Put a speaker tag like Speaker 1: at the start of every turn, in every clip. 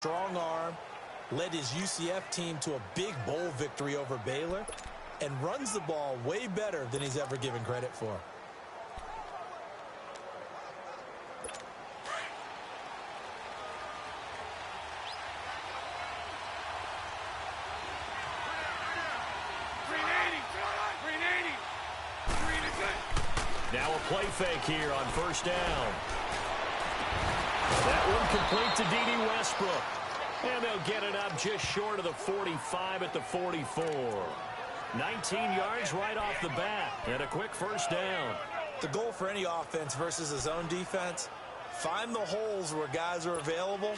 Speaker 1: Strong arm, led his UCF team to a big bowl victory over Baylor, and runs the ball way better than he's ever given credit for.
Speaker 2: Now a play fake here on first down. That one complete to D.D. Westbrook. And they'll get it up just short of the 45 at the 44. 19 yards right off the bat. And a quick first down.
Speaker 1: The goal for any offense versus a zone defense, find the holes where guys are available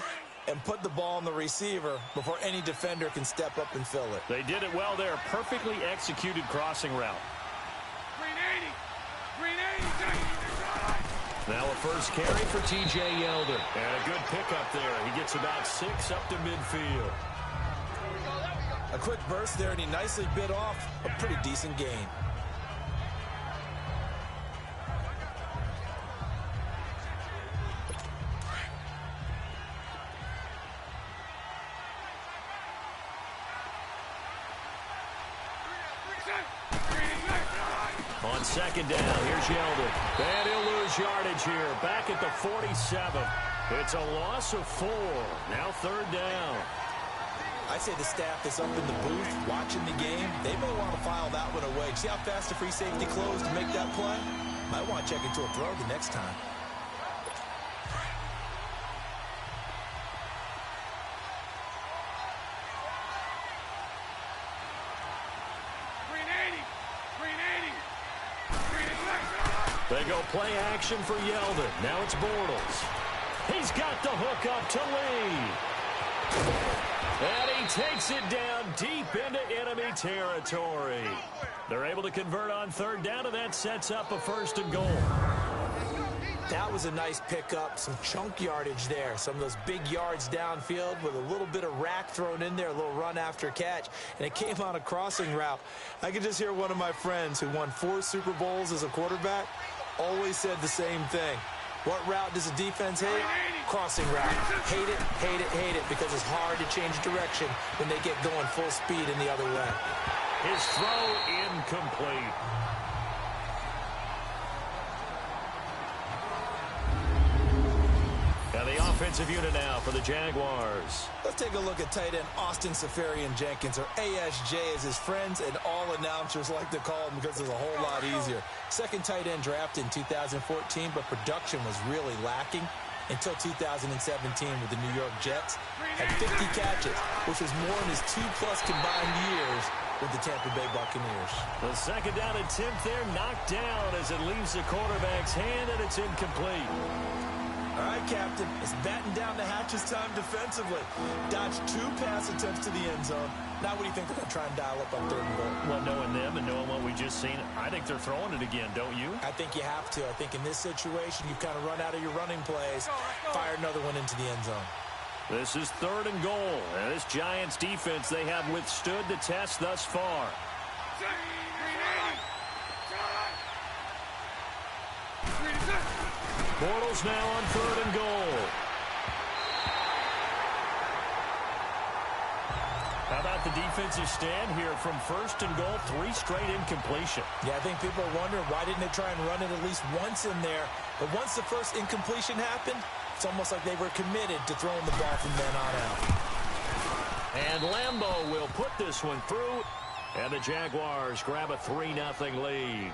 Speaker 1: and put the ball on the receiver before any defender can step up and fill it.
Speaker 2: They did it well there. Perfectly executed crossing route. Now a first carry for T.J. Yeldon. And a good pickup there. He gets about 6 up to midfield.
Speaker 1: A quick burst there, and he nicely bit off a pretty decent gain.
Speaker 2: On second down, here's Yeldon. And he'll lose yardage here. Back at the 47. It's a loss of 4. Now third down.
Speaker 1: I'd say the staff that's up in the booth watching the game, they may want to file that one away. See how fast the free safety closed to make that play? Might want to check into a throw the next time.
Speaker 2: They go play action for Yeldon. Now it's Bortles. He's got the hook up to Lee. And he takes it down deep into enemy territory. They're able to convert on third down, and that sets up a first and goal.
Speaker 1: That was a nice pickup, some chunk yardage there. Some of those big yards downfield with a little bit of rack thrown in there, a little run after catch. And it came on a crossing route. I could just hear one of my friends who won 4 Super Bowls as a quarterback always said the same thing. What route does a defense hate? Crossing route. Hate it, hate it, hate it, because it's hard to change direction when they get going full speed in the other way.
Speaker 2: His throw incomplete. Now the offensive unit now for the Jaguars.
Speaker 1: Let's take a look at tight end Austin Safarian-Jenkins, or ASJ as his friends and all announcers like to call him because it's a whole lot easier. Second tight end drafted in 2014, but production was really lacking until 2017 with the New York Jets. Had 50 catches, which was more in his 2+ combined years with the Tampa Bay Buccaneers.
Speaker 2: The second down attempt there knocked down as it leaves the quarterback's hand, and it's incomplete.
Speaker 1: All right, Captain, it's batten down the hatches time defensively. Dodged 2 pass attempts to the end zone. Now what do you think they're going to try and dial up on third and goal?
Speaker 2: Well, knowing them and knowing what we just seen, I think they're throwing it again, don't you?
Speaker 1: I think you have to. I think in this situation, you've kind of run out of your running plays. Fire another one into the end zone.
Speaker 2: This is third and goal. And this Giants defense, they have withstood the test thus far. Bortles now on third and goal. How about the defensive stand here from first and goal, 3 straight incompletion?
Speaker 1: Yeah, I think people are wondering why didn't they try and run it at least once in there. But once the first incompletion happened, it's almost like they were committed to throwing the ball from then on out.
Speaker 2: And Lambo will put this one through, and the Jaguars grab a 3-0 lead.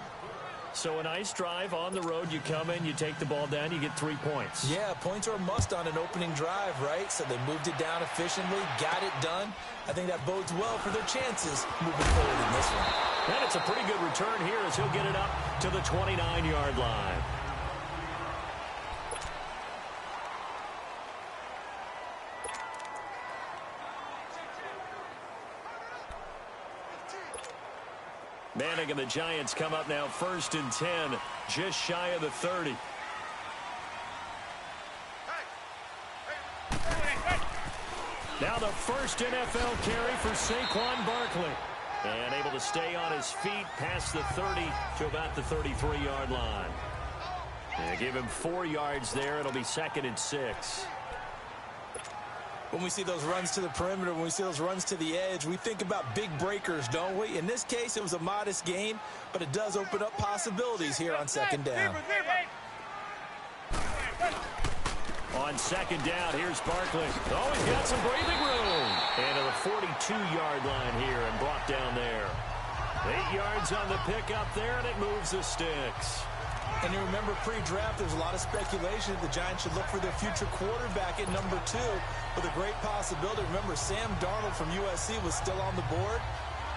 Speaker 2: So a nice drive on the road. You come in, you take the ball down, you get 3 points.
Speaker 1: Yeah, points are a must on an opening drive, right? So they moved it down efficiently, got it done. I think that bodes well for their chances moving forward in this one.
Speaker 2: And it's a pretty good return here as he'll get it up to the 29-yard line. Manning and the Giants come up now first and 10, just shy of the 30. Now the first NFL carry for Saquon Barkley. And able to stay on his feet past the 30 to about the 33-yard line. And give him 4 yards there. It'll be 2nd and 6.
Speaker 1: When we see those runs to the perimeter, when we see those runs to the edge, we think about big breakers, don't we? In this case, it was a modest gain, but it does open up possibilities here on second down.
Speaker 2: On second down, here's Barkley. Oh, he's got some breathing room. And to the 42-yard line here and brought down there. 8 yards on the pickup there, and it moves the sticks.
Speaker 1: And you remember pre-draft, there's a lot of speculation that the Giants should look for their future quarterback at number 2 with a great possibility. Remember, Sam Darnold from USC was still on the board,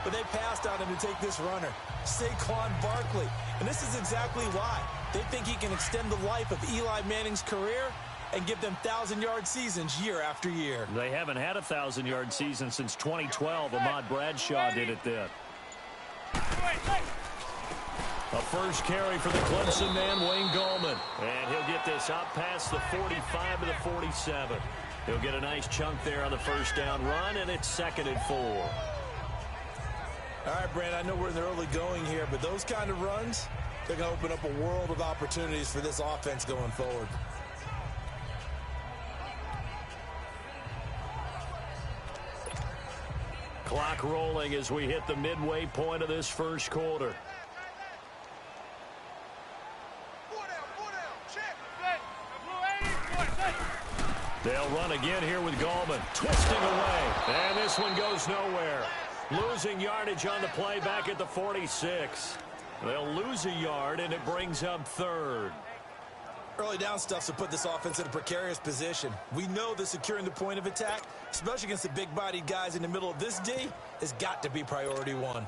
Speaker 1: but they passed on him to take this runner, Saquon Barkley. And this is exactly why. They think he can extend the life of Eli Manning's career and give them 1,000-yard seasons year after year.
Speaker 2: They haven't had a 1,000-yard season since 2012. Ahmad Bradshaw did it then. A first carry for the Clemson man, Wayne Gallman. And he'll get this up past the 45 to the 47. He'll get a nice chunk there on the first down run, and it's 2nd and 4.
Speaker 1: All right, Brand, I know we're in the early going here, but those kind of runs, they're going to open up a world of opportunities for this offense going forward.
Speaker 2: Clock rolling as we hit the midway point of this first quarter. They'll run again here with Gallman. Twisting away. And this one goes nowhere. Losing yardage on the play back at the 46. They'll lose a yard, and it brings up 3rd.
Speaker 1: Early down stuff to put this offense in a precarious position. We know that securing the point of attack, especially against the big-bodied guys in the middle of this D, has got to be priority 1.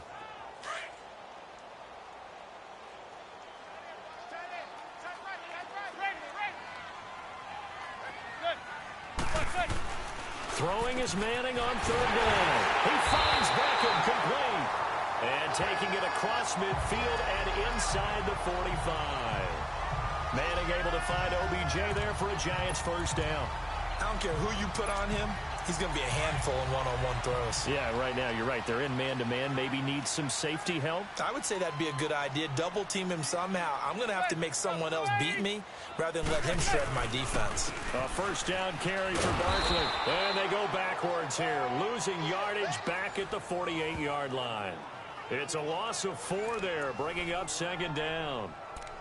Speaker 2: Throwing is Manning on 3rd down. He finds Beckham complete. And taking it across midfield and inside the 45. Manning able to find OBJ there for a Giants first down.
Speaker 1: I don't care who you put on him. He's going to be a handful in one-on-one throws.
Speaker 2: Yeah, right now, you're right. They're in man-to-man. Maybe needs some safety help.
Speaker 1: I would say that'd be a good idea. Double team him somehow. I'm going to have to make someone else beat me rather than let him shred my defense.
Speaker 2: A first down carry for Barkley. And they go backwards here. Losing yardage back at the 48-yard line. It's a loss of 4 there, bringing up 2nd down.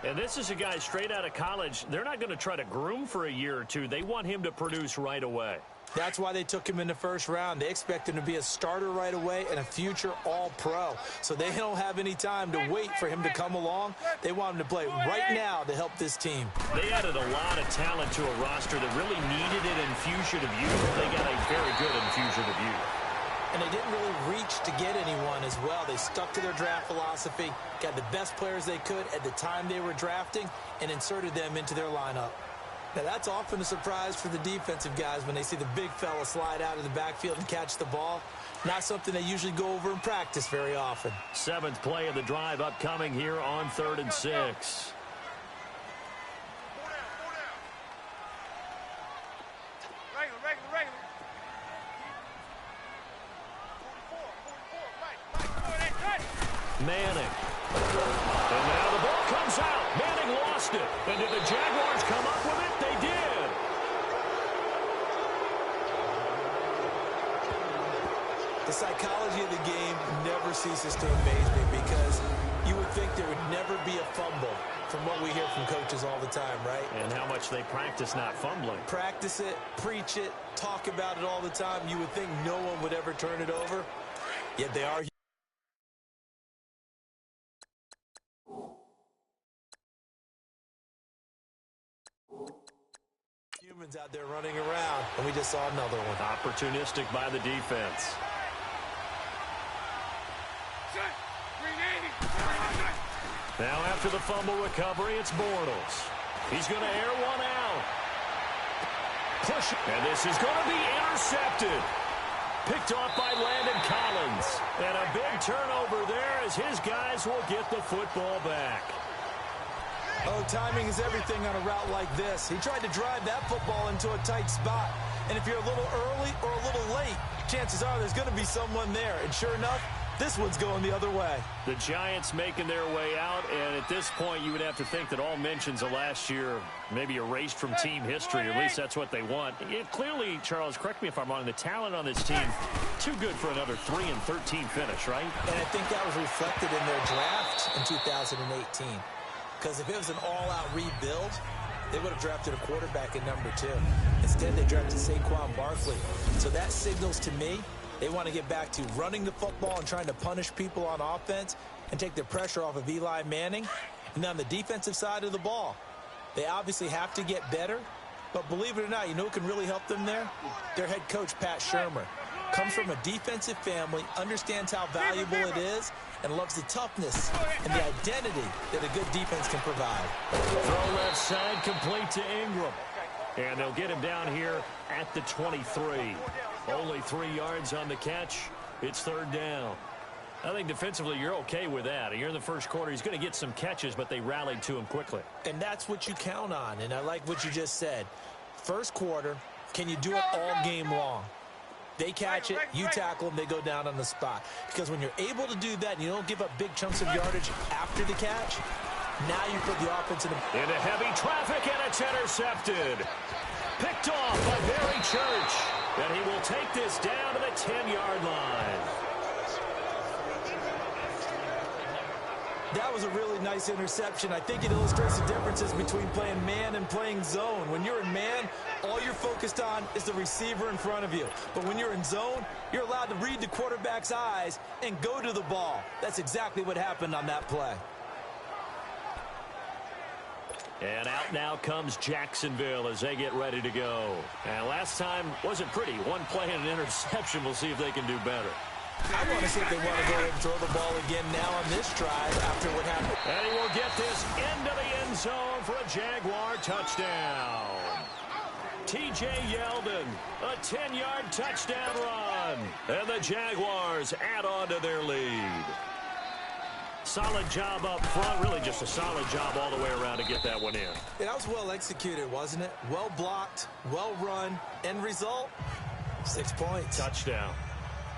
Speaker 2: And this is a guy straight out of college. They're not going to try to groom for a year or two. They want him to produce right away.
Speaker 1: That's why they took him in the first round. They expect him to be a starter right away and a future all-pro. So they don't have any time to wait for him to come along. They want him to play right now to help this team.
Speaker 2: They added a lot of talent to a roster that really needed an infusion of youth. They got a very good infusion of youth.
Speaker 1: And they didn't really reach to get anyone as well. They stuck to their draft philosophy, got the best players they could at the time they were drafting, and inserted them into their lineup. Now, that's often a surprise for the defensive guys when they see the big fella slide out of the backfield and catch the ball. Not something they usually go over in practice very often.
Speaker 2: 7th play of the drive upcoming here on 3rd and 6. Manning. And now the ball comes out. Manning lost it. And did the Jaguars come up with it? They did.
Speaker 1: The psychology of the game never ceases to amaze me because you would think there would never be a fumble from what we hear from coaches all the time, right?
Speaker 2: And how much they practice not fumbling.
Speaker 1: Practice it, preach it, talk about it all the time. You would think no one would ever turn it over, yet they are. Humans out there running around, and we just saw another one.
Speaker 2: Opportunistic by the defense. Now after the fumble recovery, it's Bortles. He's going to air one out. Push. And this is going to be intercepted. Picked off by Landon Collins. And a big turnover there as his guys will get the football back.
Speaker 1: Oh, timing is everything on a route like this. He tried to drive that football into a tight spot. And if you're a little early or a little late, chances are there's going to be someone there. And sure enough, this one's going the other way.
Speaker 2: The Giants making their way out, and at this point you would have to think that all mentions of last year maybe erased from team history, or at least that's what they want. Clearly, Charles, correct me if I'm wrong, the talent on this team, too good for another 3-13 finish, right?
Speaker 1: And I think that was reflected in their draft in 2018. Because if it was an all-out rebuild, they would have drafted a quarterback at number 2. Instead, they drafted Saquon Barkley. So that signals to me they want to get back to running the football and trying to punish people on offense and take the pressure off of Eli Manning. And on the defensive side of the ball, they obviously have to get better. But believe it or not, you know who can really help them there? Their head coach, Pat Shurmur. Comes from a defensive family, understands how valuable it is, and loves the toughness and the identity that a good defense can provide.
Speaker 2: Throw left side, complete to Ingram. And they'll get him down here at the 23. Only 3 yards on the catch. It's 3rd down. I think defensively you're okay with that. Here in the first quarter, he's going to get some catches, but they rallied to him quickly.
Speaker 1: And that's what you count on, and I like what you just said. First quarter, can you do it all game long? They catch it, you tackle them, they go down on the spot. Because when you're able to do that and you don't give up big chunks of yardage after the catch, now you put the offense into
Speaker 2: heavy traffic, and it's intercepted. Picked off by Barry Church. And he will take this down to the 10-yard line.
Speaker 1: That was a really nice interception. I think it illustrates the differences between playing man and playing zone. When you're in man, all you're focused on is the receiver in front of you. But when you're in zone, you're allowed to read the quarterback's eyes and go to the ball. That's exactly what happened on that play.
Speaker 2: And out now comes Jacksonville as they get ready to go. And last time wasn't pretty. One play and an interception. We'll see if they can do better.
Speaker 1: I want to see if they want to go ahead and throw the ball again now on this drive after what happened.
Speaker 2: And he will get this into the end zone for a Jaguar touchdown. T.J. Yeldon, a 10-yard touchdown run. And the Jaguars add on to their lead. Solid job up front, really just a solid job all the way around to get that one in.
Speaker 1: Yeah, that was well executed, wasn't it? Well blocked, well run. End result, 6 points.
Speaker 2: Touchdown.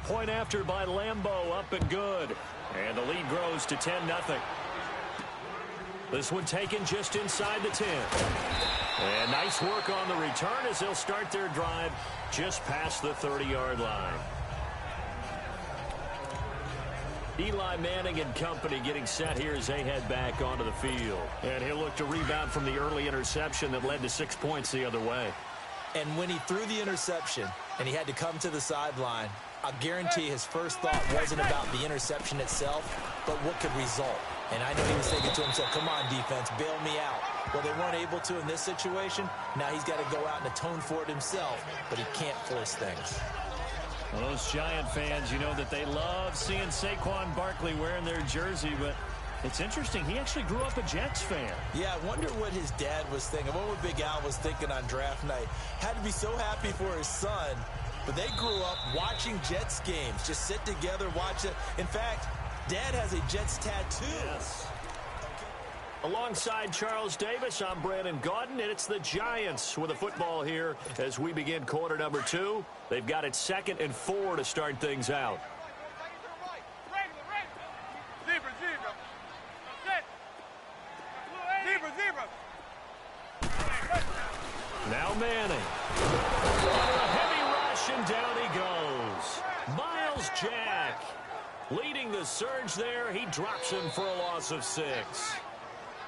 Speaker 2: Point after by Lambeau, up and good. And the lead grows to 10-0. This one taken just inside the 10. And nice work on the return as they'll start their drive just past the 30-yard line. Eli Manning and company getting set here as they head back onto the field. And he'll look to rebound from the early interception that led to 6 points the other way.
Speaker 1: And when he threw the interception and he had to come to the sideline, I guarantee his first thought wasn't about the interception itself, but what could result. And I know he was thinking to himself, come on, defense, bail me out. Well, they weren't able to in this situation. Now he's got to go out and atone for it himself, but he can't force things.
Speaker 2: Well, those Giant fans, you know that they love seeing Saquon Barkley wearing their jersey, but it's interesting. He actually grew up a Jets fan.
Speaker 1: Yeah, I wonder what his dad was thinking. What Big Al was thinking on draft night. Had to be so happy for his son, but they grew up watching Jets games. Just sit together, watch it. In fact, Dad has a Jets tattoo.
Speaker 2: Yes. Alongside Charles Davis, I'm Brandon Gaudin, and it's the Giants with the football here as we begin quarter number 2. They've got it 2nd and 4 to start things out. Now Manning. A heavy rush, and down he goes. Miles Jack leading the surge there. He drops him for a loss of 6.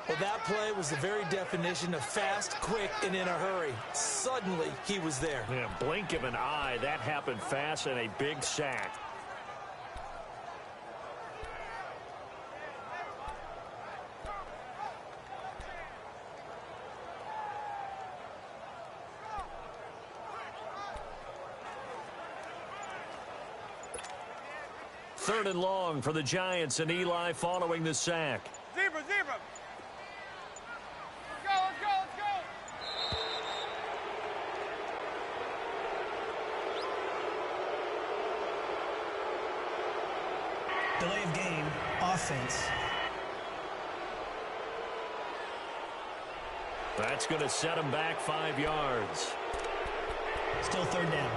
Speaker 1: Well, that play was the very definition of fast, quick, and in a hurry. Suddenly, he was there.
Speaker 2: Yeah, blink of an eye. That happened fast, and a big sack. Third and long for the Giants, and Eli following the sack.
Speaker 3: Zebra. Let's go.
Speaker 4: Delay of game, offense.
Speaker 2: That's going to set him back 5 yards.
Speaker 4: Still 3rd down.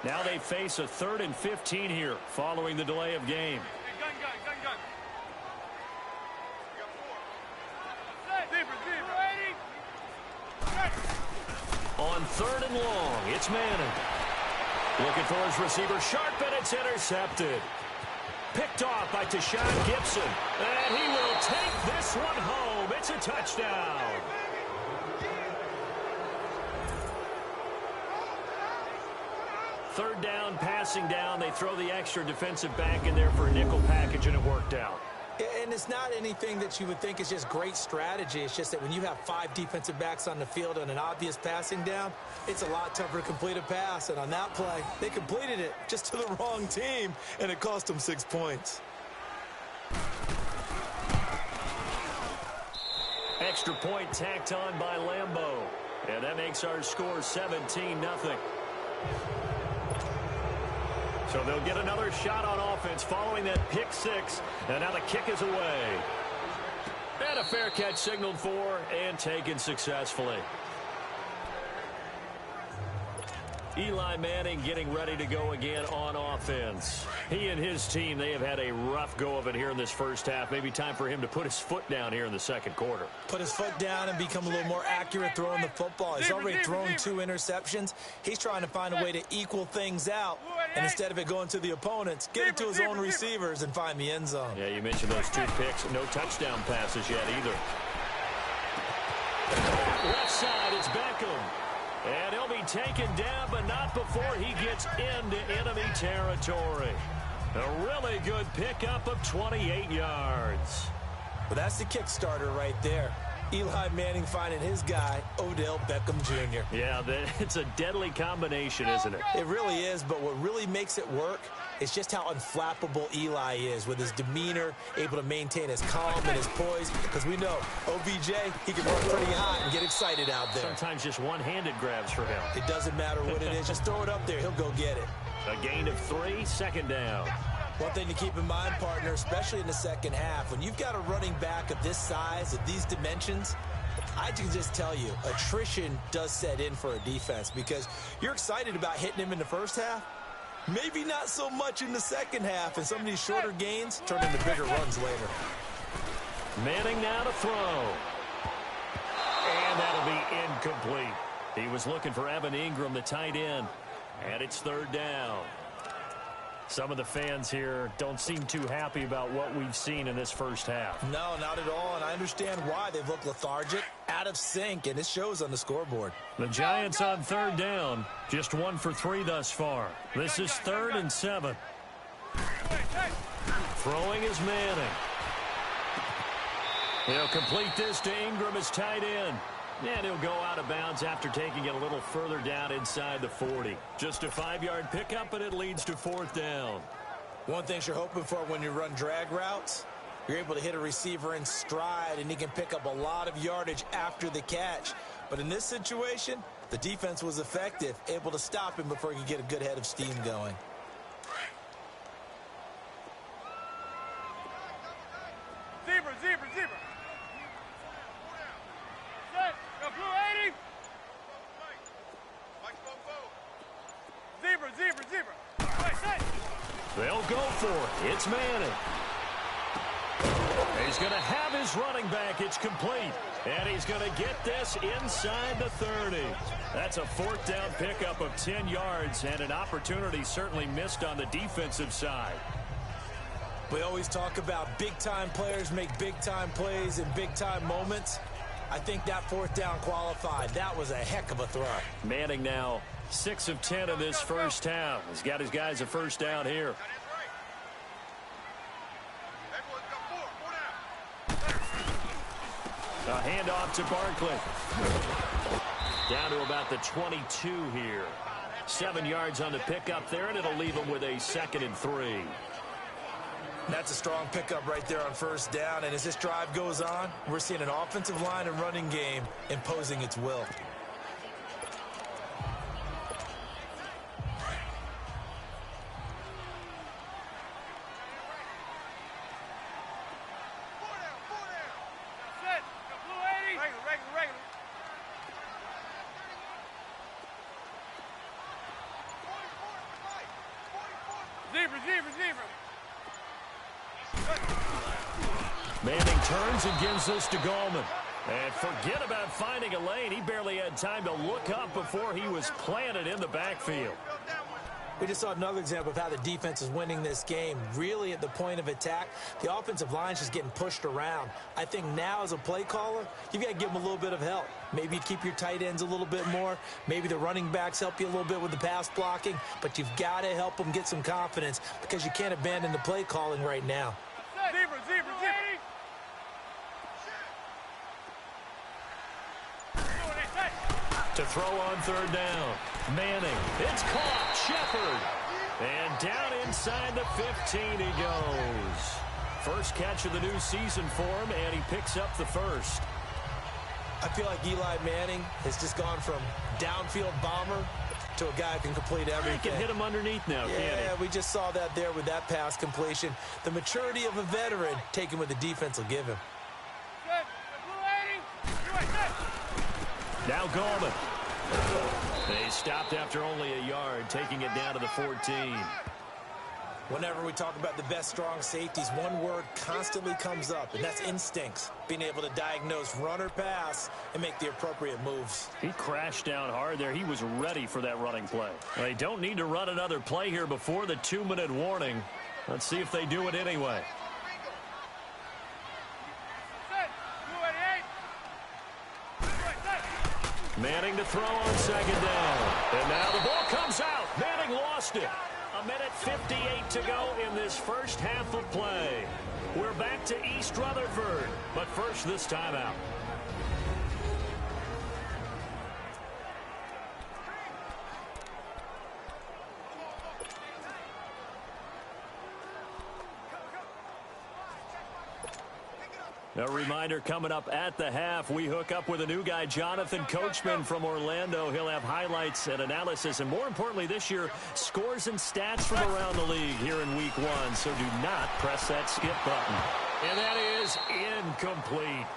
Speaker 2: Now they face a 3rd and 15 here following the delay of game. On 3rd and long, it's Manning. Looking for his receiver, sharp, and it's intercepted. Picked off by Tashawn Gibson. And he will take this one home. It's a touchdown. Third down, passing down. They throw the extra defensive back in there for a nickel package, and it worked out.
Speaker 1: And it's not anything that you would think is just great strategy. It's just that when you have 5 defensive backs on the field on an obvious passing down, it's a lot tougher to complete a pass. And on that play, they completed it just to the wrong team, and it cost them 6 points.
Speaker 2: Extra point tacked on by Lambeau. And that makes our score 17-0. So they'll get another shot on offense following that pick 6. And now the kick is away. And a fair catch signaled for and taken successfully. Eli Manning getting ready to go again on offense. He and his team, they have had a rough go of it here in this first half. Maybe time for him to put his foot down here in the second quarter.
Speaker 1: Put his foot down and become a little more accurate throwing the football. He's already thrown 2 interceptions. He's trying to find a way to equal things out. And instead of it going to the opponents, get it to his own receivers and find the end zone.
Speaker 2: Yeah, you mentioned those 2 picks. No touchdown passes yet either. Left side, it's Beckham. And he'll be taken down, but not before he gets into enemy territory. A really good pickup of 28 yards.
Speaker 1: Well, that's the kick starter right there. Eli Manning finding his guy, Odell Beckham Jr.
Speaker 2: Yeah, it's a deadly combination, isn't it?
Speaker 1: It really is, but what really makes it work is just how unflappable Eli is with his demeanor, able to maintain his calm and his poise, because we know OBJ, he can run pretty hot and get excited out there.
Speaker 2: Sometimes just one-handed grabs for him.
Speaker 1: It doesn't matter what it is. Just throw it up there. He'll go get it.
Speaker 2: A gain of 3, second down.
Speaker 1: One thing to keep in mind, partner, especially in the second half, when you've got a running back of this size, of these dimensions, I can just tell you, attrition does set in for a defense because you're excited about hitting him in the first half. Maybe not so much in the second half, and some of these shorter gains turn into bigger runs later.
Speaker 2: Manning now to throw. And that'll be incomplete. He was looking for Evan Ingram, the tight end. And it's third down. Some of the fans here don't seem too happy about what we've seen in this first half.
Speaker 1: No, not at all, and I understand why. They've looked lethargic, out of sync, and it shows on the scoreboard.
Speaker 2: The Giants on third down, just 1 for 3 thus far. This is 3rd and 7. Throwing is Manning. He'll complete this to Ingram as tight end. And he'll go out of bounds after taking it a little further down inside the 40. Just a 5-yard pickup, and it leads to 4th down.
Speaker 1: One thing you're hoping for when you run drag routes, you're able to hit a receiver in stride, and he can pick up a lot of yardage after the catch. But in this situation, the defense was effective, able to stop him before he could get a good head of steam going.
Speaker 3: Zebra. Set. Go blue 80. Zebra. Right, set.
Speaker 2: They'll go for it. It's Manning. He's going to have his running back. It's complete. And he's going to get this inside the 30. That's a 4th down pickup of 10 yards and an opportunity certainly missed on the defensive side.
Speaker 1: We always talk about big-time players make big-time plays in big-time moments. I think that 4th down qualified. That was a heck of a throw.
Speaker 2: Manning now 6 of 10 in this first half. He's got his guys a first down here. A handoff to Barkley. Down to about the 22 here. 7 yards on the pickup there, and it'll leave him with a 2nd and 3.
Speaker 1: That's a strong pickup right there on first down, and as this drive goes on, we're seeing an offensive line and running game imposing its will.
Speaker 3: Zebra.
Speaker 2: Manning turns and gives this to Gallman. And forget about finding a lane. He barely had time to look up before he was planted in the backfield.
Speaker 1: We just saw another example of how the defense is winning this game. Really at the point of attack, the offensive line's just getting pushed around. I think now as a play caller, you've got to give them a little bit of help. Maybe you keep your tight ends a little bit more. Maybe the running backs help you a little bit with the pass blocking. But you've got to help them get some confidence because you can't abandon the play calling right now.
Speaker 3: Zebra.
Speaker 2: To throw on third down. Manning. It's caught. Shepard. And down inside the 15 he goes. First catch of the new season for him, and he picks up the first.
Speaker 1: I feel like Eli Manning has just gone from downfield bomber to a guy who can complete everything.
Speaker 2: He can hit him underneath now, can't he?
Speaker 1: Yeah, we just saw that there with that pass completion. The maturity of a veteran taking what the defense will give him.
Speaker 2: Now Gallman. They stopped after only a yard, taking it down to the 14.
Speaker 1: Whenever we talk about the best strong safeties, one word constantly comes up, and that's instincts. Being able to diagnose run or pass and make the appropriate moves.
Speaker 2: He crashed down hard there. He was ready for that running play. They don't need to run another play here before the 2-minute warning. Let's see if they do it anyway. Manning to throw on second down. And now the ball comes out. Manning lost it. 1:58 to go in this first half of play. We're back to East Rutherford. But first, this timeout. A reminder coming up at the half, we hook up with a new guy, Jonathan Coachman from Orlando. He'll have highlights and analysis, and more importantly this year, scores and stats from around the league here in week 1. So do not press that skip button. And that is incomplete.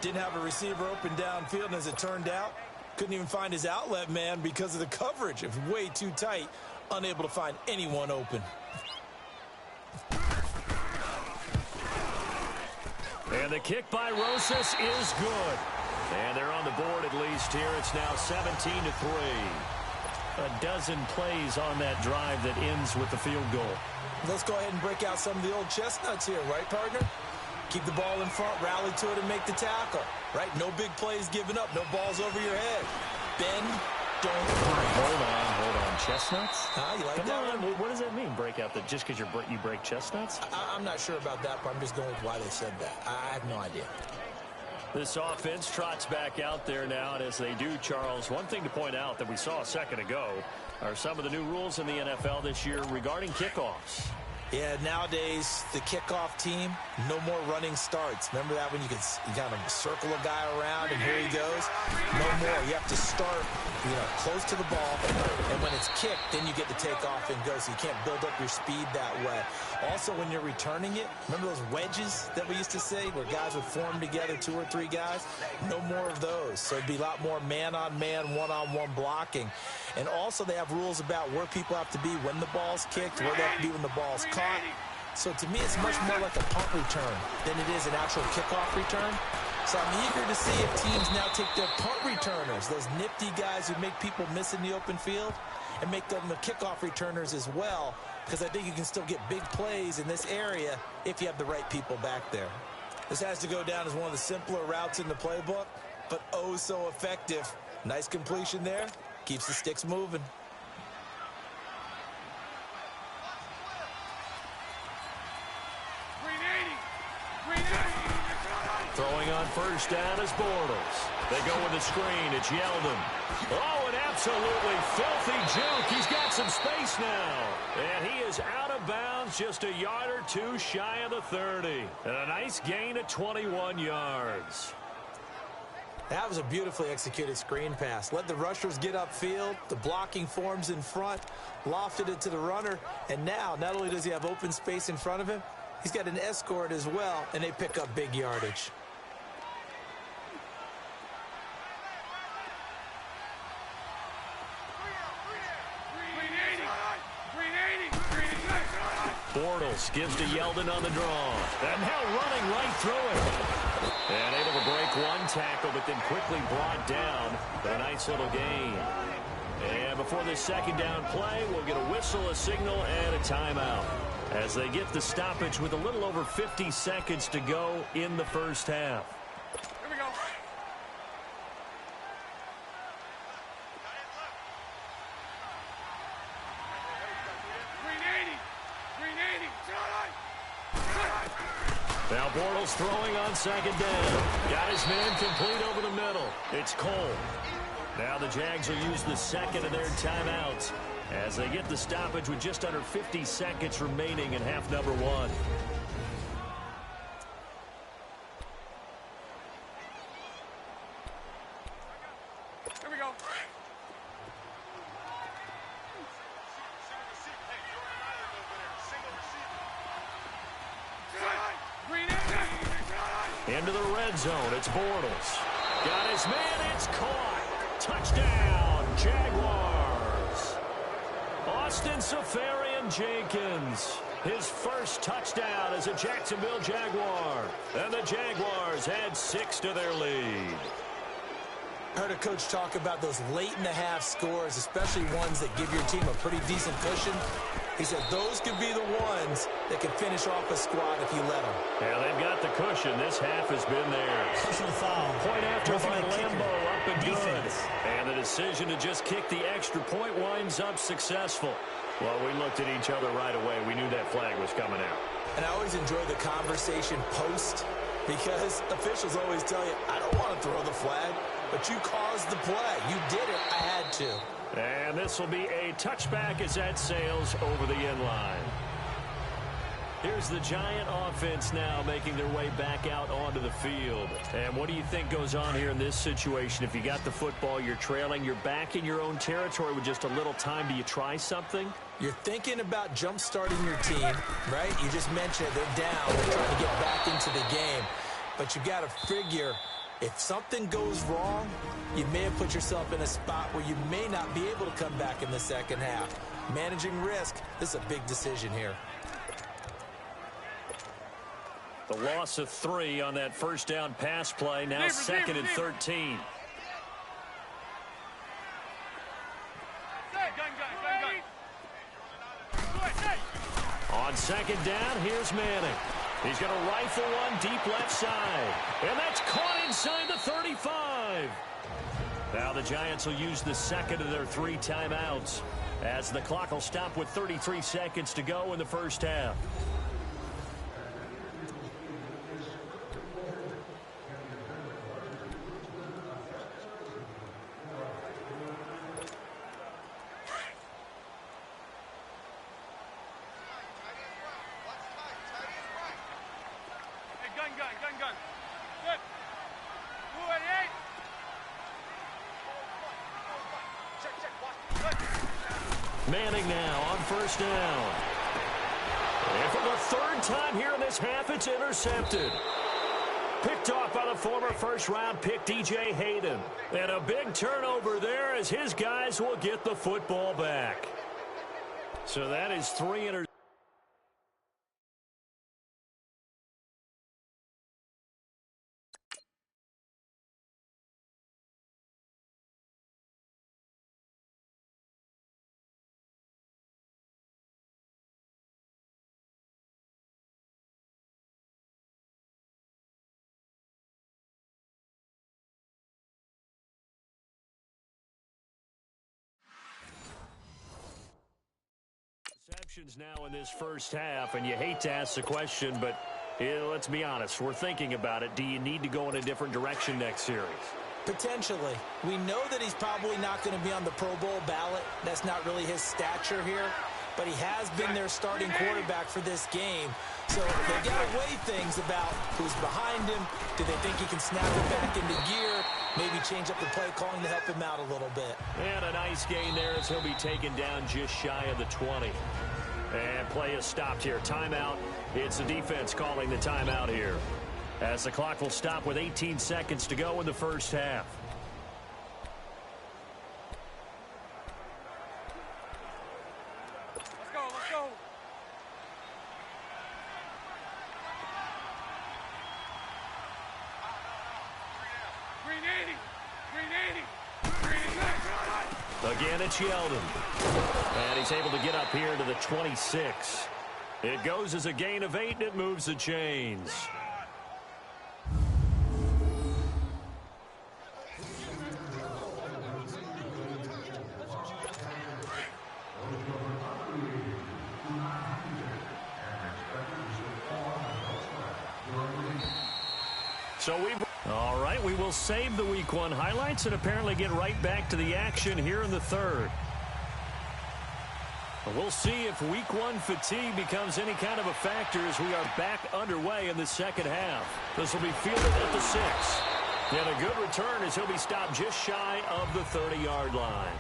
Speaker 1: Didn't have a receiver open downfield, and as it turned out, couldn't even find his outlet man because of the coverage. It was way too tight, unable to find anyone open.
Speaker 2: And the kick by Rosas is good. And they're on the board at least here. It's now 17-3. A dozen plays on that drive that ends with the field goal.
Speaker 1: Let's go ahead and break out some of the old chestnuts here, right, partner? Keep the ball in front, rally to it, and make the tackle, right? No big plays given up, no balls over your head. Bend, don't break.
Speaker 2: Hold on. Chestnuts?
Speaker 1: You like
Speaker 2: Come
Speaker 1: that
Speaker 2: on.
Speaker 1: one?
Speaker 2: What does that mean, break out? That just because you break chestnuts?
Speaker 1: I'm not sure about that, but I'm just going with why they said that. I have no idea.
Speaker 2: This offense trots back out there now, and as they do, Charles, one thing to point out that we saw a second ago are some of the new rules in the NFL this year regarding kickoffs.
Speaker 1: Yeah, nowadays, the kickoff team, no more running starts. Remember that when you kind of circle a guy around and here he goes? No more. You have to start, close to the ball, and when it's kicked, then you get to take off and go, so you can't build up your speed that way. Also, when you're returning it, remember those wedges that we used to say where guys would form together, 2 or 3 guys? No more of those. So it'd be a lot more man-on-man, one-on-one blocking. And also they have rules about where people have to be when the ball's kicked, where they have to be when the ball's caught. So to me, it's much more like a punt return than it is an actual kickoff return. So I'm eager to see if teams now take their punt returners, those nifty guys who make people miss in the open field, and make them the kickoff returners as well, because I think you can still get big plays in this area if you have the right people back there. This has to go down as one of the simpler routes in the playbook, but oh so effective. Nice completion there. Keeps the sticks moving.
Speaker 2: Throwing on first down is Bortles. They go with a screen. It's Yeldon. Oh, an absolutely filthy juke. He's got some space now. And he is out of bounds, just a yard or 2 shy of the 30. And a nice gain of 21 yards.
Speaker 1: That was a beautifully executed screen pass. Let the rushers get upfield. The blocking forms in front. Lofted it to the runner. And now, not only does he have open space in front of him, he's got an escort as well, and they pick up big yardage.
Speaker 2: Bortles gives to Yeldon on the draw. And now running right through it. And able to break one tackle, but then quickly brought down for a nice little gain. And before this second down play, we'll get a whistle, a signal, and a timeout as they get the stoppage with a little over 50 seconds to go in the first half.
Speaker 3: Here we go.
Speaker 2: Now Bortles throwing on second down. Got his man complete over the middle. It's Cole. Now the Jags will use the second of their timeouts as they get the stoppage with just under 50 seconds remaining in half number one.
Speaker 3: Here we go.
Speaker 2: Into the red zone, it's Bortles. Got his man, it's caught. Touchdown, Jaguars. Austin Seferian-Jenkins, his first touchdown as a Jacksonville Jaguar. And the Jaguars add 6 to their lead.
Speaker 1: Heard a coach talk about those late-in-the-half scores, especially ones that give your team a pretty decent cushion. He said those could be the ones that can finish off a squad if you let them.
Speaker 2: Yeah, they've got the cushion. This half has been theirs.
Speaker 4: Personal foul.
Speaker 2: Point after by Lambo, up and
Speaker 4: Defense.
Speaker 2: good. And the decision to just kick the extra point winds up successful. Well, we looked at each other right away. We knew that flag was coming out.
Speaker 1: And I always enjoy the conversation post because officials always tell you, I don't want to throw the flag, but you caused the play. You did it. I had to.
Speaker 2: And this will be a touchback as that sails over the end line. Here's the Giant offense now making their way back out onto the field. And what do you think goes on here in this situation? If you got the football, you're trailing, you're back in your own territory with just a little time. Do you try something?
Speaker 1: You're thinking about jump-starting your team, right? You just mentioned it. They're down. They're trying to get back into the game. But you got to figure if something goes wrong, you may have put yourself in a spot where you may not be able to come back in the second half. Managing risk, this is a big decision here.
Speaker 2: The loss of 3 on that first down pass play, now second and 13. On second down, here's Manning. He's going to rifle one deep left side. And that's caught inside the 35. Now the Giants will use the second of their 3 timeouts as the clock will stop with 33 seconds to go in the first half.
Speaker 3: Gun. Good. 288.
Speaker 2: Manning now on first down. And for the third time here in this half, it's intercepted. Picked off by the former first-round pick, DJ Hayden. And a big turnover there as his guys will get the football back. So that is 3 interceptions. Now in this first half, and you hate to ask the question, but let's be honest, we're thinking about it. Do you need to go in a different direction next series?
Speaker 1: Potentially. We know that he's probably not going to be on the Pro Bowl ballot. That's not really his stature here. But he has been their starting quarterback for this game. So they've got to weigh things about who's behind him. Do they think he can snap it back into gear? Maybe change up the play calling to help him out a little bit.
Speaker 2: And a nice gain there as he'll be taken down just shy of the 20. And play is stopped here. Timeout. It's the defense calling the timeout here as the clock will stop with 18 seconds to go in the first half.
Speaker 3: Let's go.
Speaker 2: Again, it's Yeldon. And he's able to get up here to the 26. It goes as a gain of 8, and it moves the chains. All right, we will save the Week 1 highlights and apparently get right back to the action here in the third. We'll see if Week 1 fatigue becomes any kind of a factor as we are back underway in the second half. This will be fielded at the 6. And a good return as he'll be stopped just shy of the 30-yard line.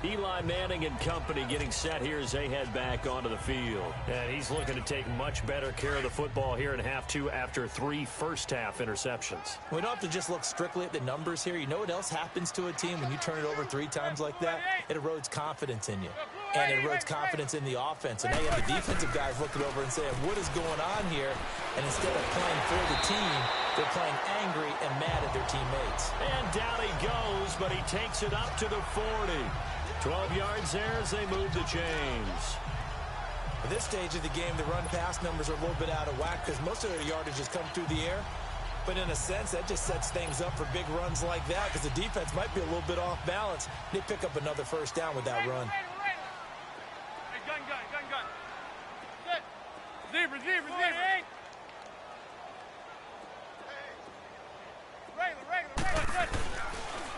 Speaker 2: Eli Manning and company getting set here as they head back onto the field. And he's looking to take much better care of the football here in half 2 after 3 first-half interceptions.
Speaker 1: We don't have to just look strictly at the numbers here. You know what else happens to a team when you turn it over 3 times like that? It erodes confidence in you. And it erodes confidence in the offense. And now you have the defensive guys looking over and saying, what is going on here? And instead of playing for the team, they're playing angry and mad at their teammates.
Speaker 2: And down he goes, but he takes it up to the 40. 12 yards there as they move the chains.
Speaker 1: At this stage of the game, the run-pass numbers are a little bit out of whack because most of their yardage has come through the air. But in a sense, that just sets things up for big runs like that because the defense might be a little bit off balance. They pick up another first down with that run.
Speaker 3: Hey, gun. Good. Zebra. Regular.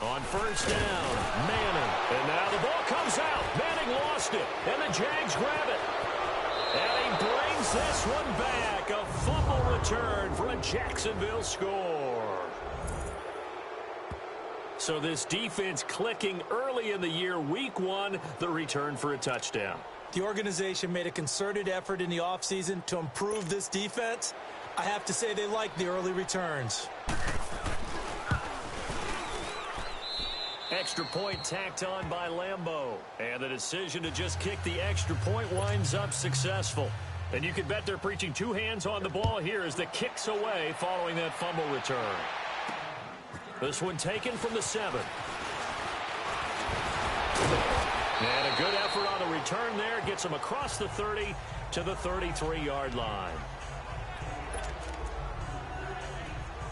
Speaker 2: On first down, Manning. And now the ball comes out. Manning lost it. And the Jags grab it. And he brings this one back. A fumble return for a Jacksonville score. So this defense clicking early in the year. Week 1, the return for a touchdown.
Speaker 1: The organization made a concerted effort in the offseason to improve this defense. I have to say they like the early returns.
Speaker 2: Extra point tacked on by Lambeau. And the decision to just kick the extra point winds up successful. And you can bet they're preaching 2 hands on the ball here as the kick's away following that fumble return. This one taken from the 7. And a good effort on the return there. Gets him across the 30 to the 33-yard line.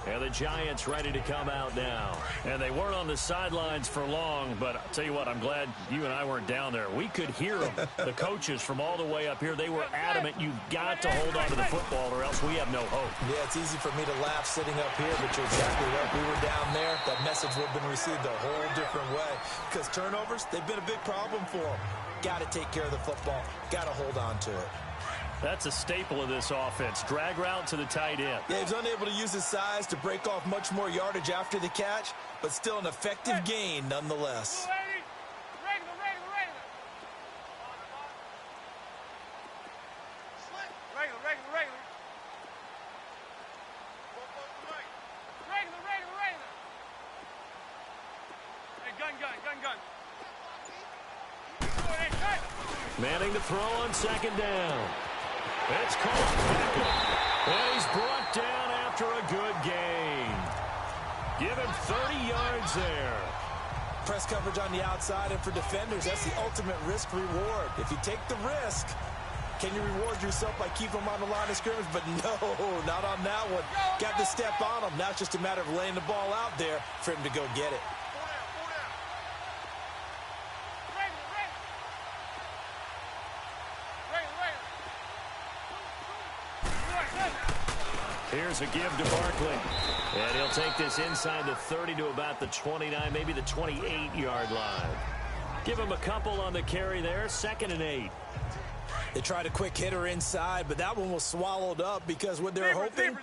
Speaker 2: And the Giants ready to come out now. And they weren't on the sidelines for long, but I'll tell you what, I'm glad you and I weren't down there. We could hear them, the coaches from all the way up here. They were adamant, you've got to hold on to the football or else we have no hope.
Speaker 1: Yeah, it's easy for me to laugh sitting up here, but you're exactly right. We were down there. That message would have been received a whole different way. Because turnovers, they've been a big problem for them. Got to take care of the football. Got to hold on to it.
Speaker 2: That's a staple of this offense. Drag route to the tight end.
Speaker 1: Yeah, he was unable to use his size to break off much more yardage after the catch, but still an effective gain nonetheless.
Speaker 3: Regular. Hey, gun.
Speaker 2: Manning to throw on second down. It's called back. And he's brought down after a good gain. Give him 30 yards there.
Speaker 1: Press coverage on the outside, and for defenders, that's the ultimate risk-reward. If you take the risk, can you reward yourself by keeping them on the line of scrimmage? But no, not on that one. Got to step on them. Now it's just a matter of laying the ball out there for him to go get it.
Speaker 2: Here's a give to Barkley. And he'll take this inside the 30 to about the 29, maybe the 28-yard line. Give him a couple on the carry there, 2nd and 8.
Speaker 1: They tried a quick hitter inside, but that one was swallowed up because what they're hoping,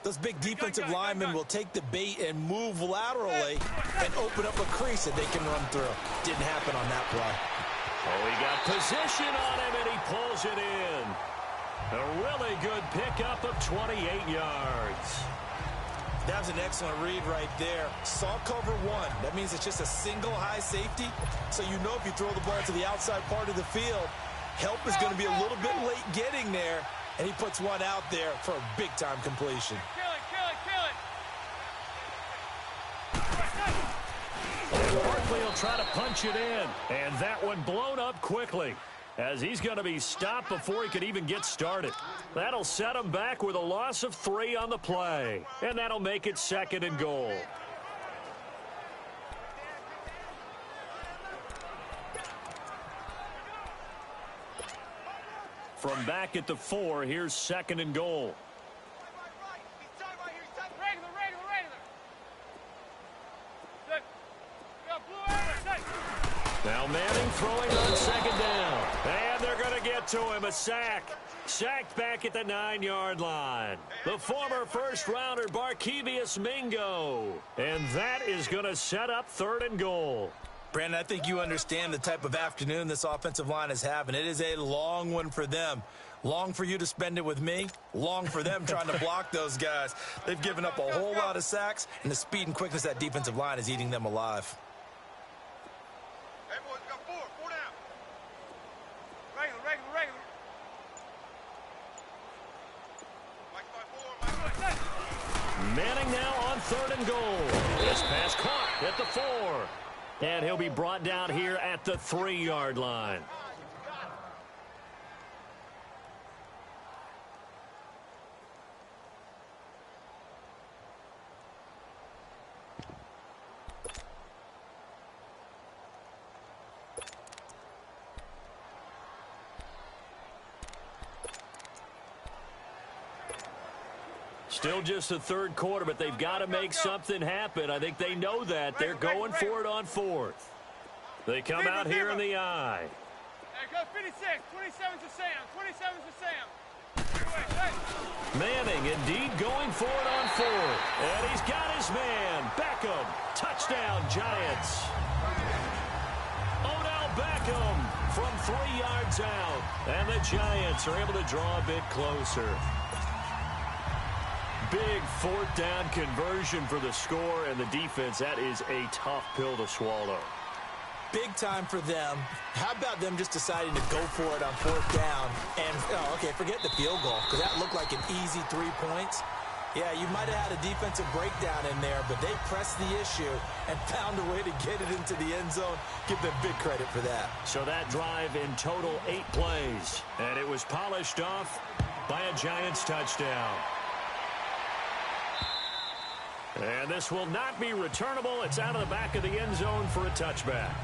Speaker 1: those big defensive linemen will take the bait and move laterally and open up a crease that they can run through. Didn't happen on that play.
Speaker 2: Oh, he got position on him, and he pulls it in. A really good pickup of 28 yards.
Speaker 1: That was an excellent read right there. Saw cover 1. That means it's just a single high safety. So you know if you throw the ball to the outside part of the field, help is going to be a little bit late getting there. And he puts one out there for a big-time completion.
Speaker 3: Kill it.
Speaker 2: he'll try to punch it in. And that one blown up quickly, as he's going to be stopped before he could even get started. That'll set him back with a loss of 3 on the play. And that'll make it 2nd and goal. From back at the 4, here's 2nd and goal. Now Manning throwing on 2nd down. And they're going to get to him. A sack. Sacked back at the 9-yard line. The former first-rounder Barkevious Mingo. And that is going to set up 3rd and goal.
Speaker 1: Brandon, I think you understand the type of afternoon this offensive line is having. It is a long one for them. Long for you to spend it with me. Long for them trying to block those guys. They've given up a whole lot of sacks, and the speed and quickness of that defensive line is eating them alive.
Speaker 3: Hey, boys, got 4 down. Regular.
Speaker 2: Manning now on 3rd and goal. This pass caught at the 4. And he'll be brought down here at the 3-yard line. Still just the 3rd quarter, but they've got to make something happen. I think they know that. They're going for it on 4th. They come out here in the eye.
Speaker 3: Hey, go 56. 27's to Sam. 27's to Sam.
Speaker 2: Manning indeed going for it on 4th. And he's got his man. Beckham. Touchdown, Giants. Odell Beckham from 3 yards out. And the Giants are able to draw a bit closer. Big 4th down conversion for the score, and the defense, that is a tough pill to swallow.
Speaker 1: Big time for them. How about them just deciding to go for it on 4th down? And, okay, forget the field goal, because that looked like an easy 3 points. Yeah, you might have had a defensive breakdown in there, but they pressed the issue and found a way to get it into the end zone. Give them big credit for that.
Speaker 2: So that drive in total 8 plays, and it was polished off by a Giants touchdown. And this will not be returnable. It's out of the back of the end zone for a touchback.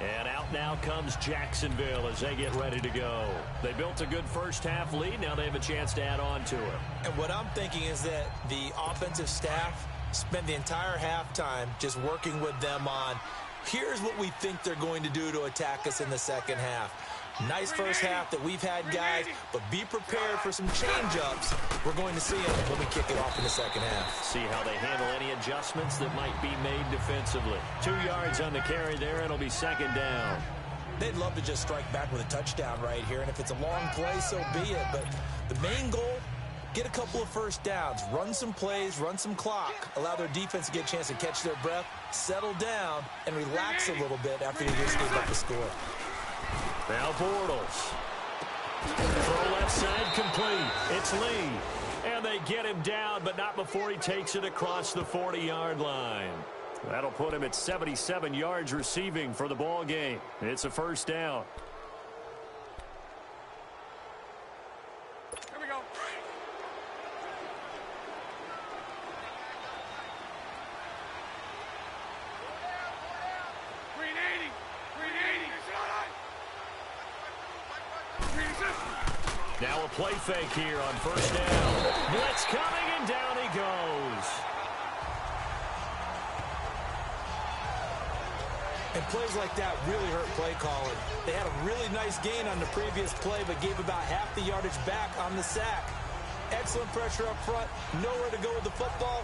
Speaker 2: And out now comes Jacksonville as they get ready to go. They built a good first-half lead. Now they have a chance to add on to it.
Speaker 1: And what I'm thinking is that the offensive staff spent the entire halftime just working with them on, here's what we think they're going to do to attack us in the second half. Nice first half that we've had, guys, but be prepared for some change-ups. We're going to see them when we kick it off in the second half.
Speaker 2: See how they handle any adjustments that might be made defensively. 2 yards on the carry there. It'll be 2nd down.
Speaker 1: They'd love to just strike back with a touchdown right here, and if it's a long play, so be it. But the main goal, get a couple of first downs, run some plays, run some clock, allow their defense to get a chance to catch their breath, settle down, and relax a little bit after they just gave up the score.
Speaker 2: Now Bortles. Throw left side complete. It's Lee. And they get him down, but not before he takes it across the 40-yard line. That'll put him at 77 yards receiving for the ball game. It's a first down.
Speaker 3: Here we go.
Speaker 2: Now a play fake here on first down. Blitz coming, and down he goes.
Speaker 1: And plays like that really hurt play calling. They had a really nice gain on the previous play, but gave about half the yardage back on the sack. Excellent pressure up front. Nowhere to go with the football.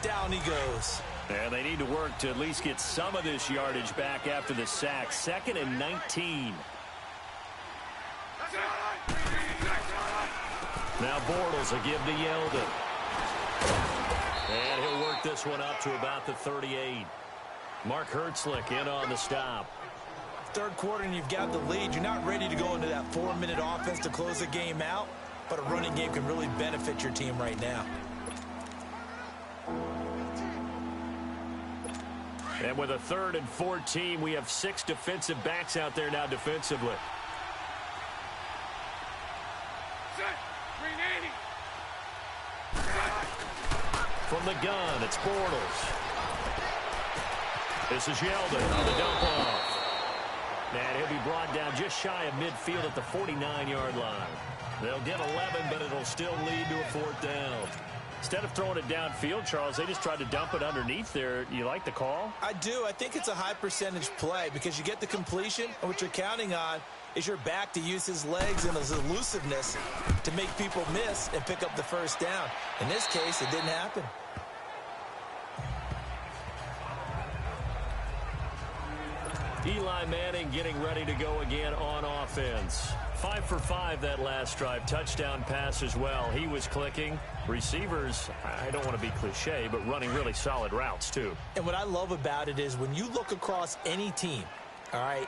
Speaker 1: Down he goes.
Speaker 2: And they need to work to at least get some of this yardage back after the sack. 2nd and 19. Now Bortles will give to Yeldon. And he'll work this one up to about the 38. Mark Hertzlick in on the stop.
Speaker 1: Third quarter and you've got the lead. You're not ready to go into that 4-minute offense to close the game out, but a running game can really benefit your team right now.
Speaker 2: And with a 3rd and 14, we have 6 defensive backs out there now defensively. From the gun, it's Bortles. This is Yeldon on the dump off. And he'll be brought down just shy of midfield at the 49-yard line. They'll get 11, but it'll still lead to a 4th down. Instead of throwing it downfield, Charles, they just tried to dump it underneath there. You like the call?
Speaker 1: I do. I think it's a high-percentage play because you get the completion, and what you're counting on is your back to use his legs and his elusiveness to make people miss and pick up the 1st down. In this case, it didn't happen.
Speaker 2: Eli Manning getting ready to go again on offense. 5 for 5 that last drive. Touchdown pass as well. He was clicking. Receivers, I don't want to be cliche, but running really solid routes too.
Speaker 1: And what I love about it is when you look across any team, all right,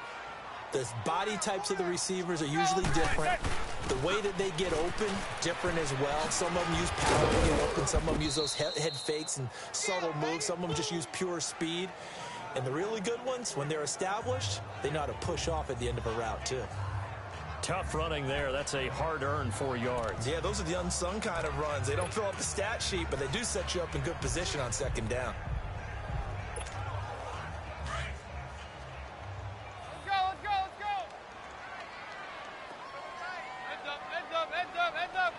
Speaker 1: the body types of the receivers are usually different. The way that they get open, different as well. Some of them use power to get open. Some of them use those head fakes and subtle moves. Some of them just use pure speed. And the really good ones, when they're established, they know how to push off at the end of a route, too.
Speaker 2: Tough running there. That's a hard-earned 4 yards.
Speaker 1: Yeah, those are the unsung kind of runs. They don't fill up the stat sheet, but they do set you up in good position on 2nd down.
Speaker 3: Let's go, let's go, let's go. Heads up, heads up, heads up, heads up.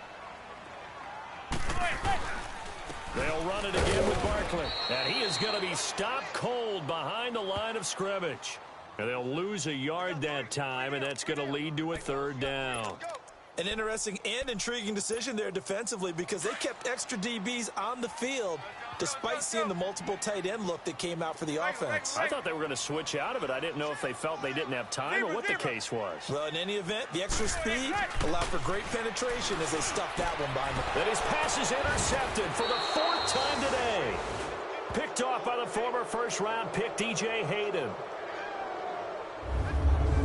Speaker 2: They'll run it again with Barkley. And he is going to be stopped cold behind the line of scrimmage. And they'll lose a yard that time, and that's going to lead to a 3rd down.
Speaker 1: An interesting and intriguing decision there defensively because they kept extra DBs on the field despite seeing the multiple tight end look that came out for the offense.
Speaker 2: I thought they were going to switch out of it. I didn't know if they felt they didn't have time or what the case was.
Speaker 1: Well, in any event, the extra speed allowed for great penetration as they stuffed that one by them.
Speaker 2: That his pass is intercepted for the 4th time today. Picked off by the former 1st-round pick, DJ Hayden.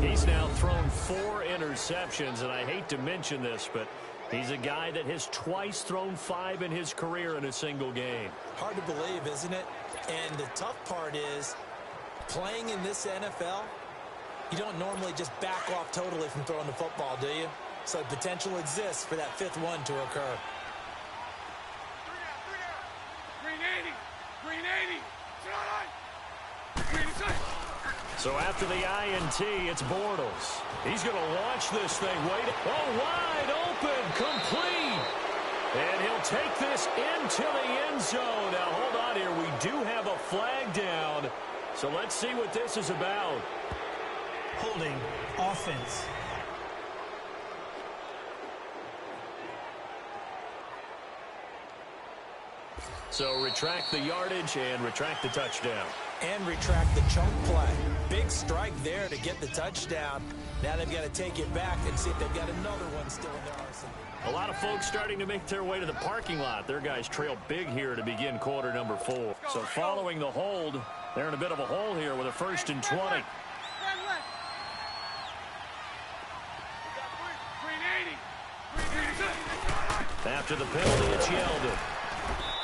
Speaker 2: He's now thrown 4 interceptions, and I hate to mention this, but he's a guy that has twice thrown 5 in his career in a single game.
Speaker 1: Hard to believe, isn't it? And the tough part is, playing in this NFL, you don't normally just back off totally from throwing the football, do you? So the potential exists for that 5th one to occur.
Speaker 3: 380, 380, green inside.
Speaker 2: So after the INT, it's Bortles. He's going to launch this thing. Wait. Oh, wide open. Complete. And he'll take this into the end zone. Now, hold on here. We do have a flag down. So let's see what this is about.
Speaker 4: Holding offense.
Speaker 2: So retract the yardage and retract the touchdown.
Speaker 1: And retract the chunk play. Big strike there to get the touchdown. Now they've got to take it back and see if they've got another one still in their arsenal.
Speaker 2: A lot of folks starting to make their way to the parking lot. Their guys trail big here to begin quarter number 4. So following the hold, they're in a bit of a hole here with a 1st and 20. After the penalty, it's Yeldon.